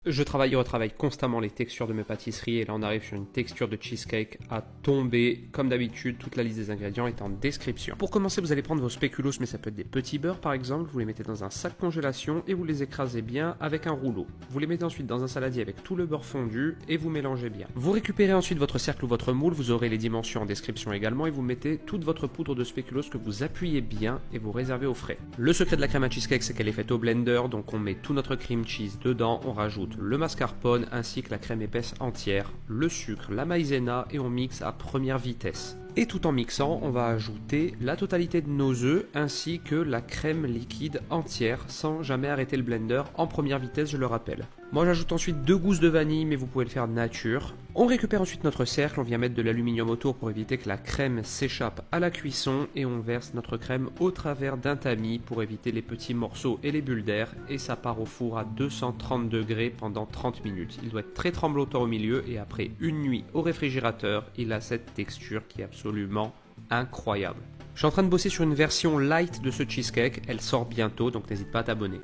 Je travaille et retravaille constamment les textures de mes pâtisseries et là on arrive sur une texture de cheesecake à tomber. Comme d'habitude, toute la liste des ingrédients est en description. Pour commencer, vous allez prendre vos spéculoos, mais ça peut être des petits beurres par exemple. Vous les mettez dans un sac congélation et vous les écrasez bien avec un rouleau. Vous les mettez ensuite dans un saladier avec tout le beurre fondu et vous mélangez bien. Vous récupérez ensuite votre cercle ou votre moule, vous aurez les dimensions en description également et vous mettez toute votre poudre de spéculoos que vous appuyez bien et vous réservez au frais. Le secret de la crème à cheesecake, c'est qu'elle est faite au blender, donc on met tout notre cream cheese dedans, on rajoute le mascarpone ainsi que la crème épaisse entière, le sucre, la maïzena et on mixe à première vitesse. Et tout en mixant, on va ajouter la totalité de nos œufs ainsi que la crème liquide entière sans jamais arrêter le blender en première vitesse, je le rappelle. Moi j'ajoute ensuite 2 gousses de vanille, mais vous pouvez le faire nature. On récupère ensuite notre cercle, on vient mettre de l'aluminium autour pour éviter que la crème s'échappe à la cuisson et on verse notre crème au travers d'un tamis pour éviter les petits morceaux et les bulles d'air et ça part au four à 230 degrés pendant 30 minutes. Il doit être très tremblotant au milieu et après une nuit au réfrigérateur, il a cette texture qui est absolument incroyable. Je suis en train de bosser sur une version light de ce cheesecake, elle sort bientôt donc n'hésite pas à t'abonner.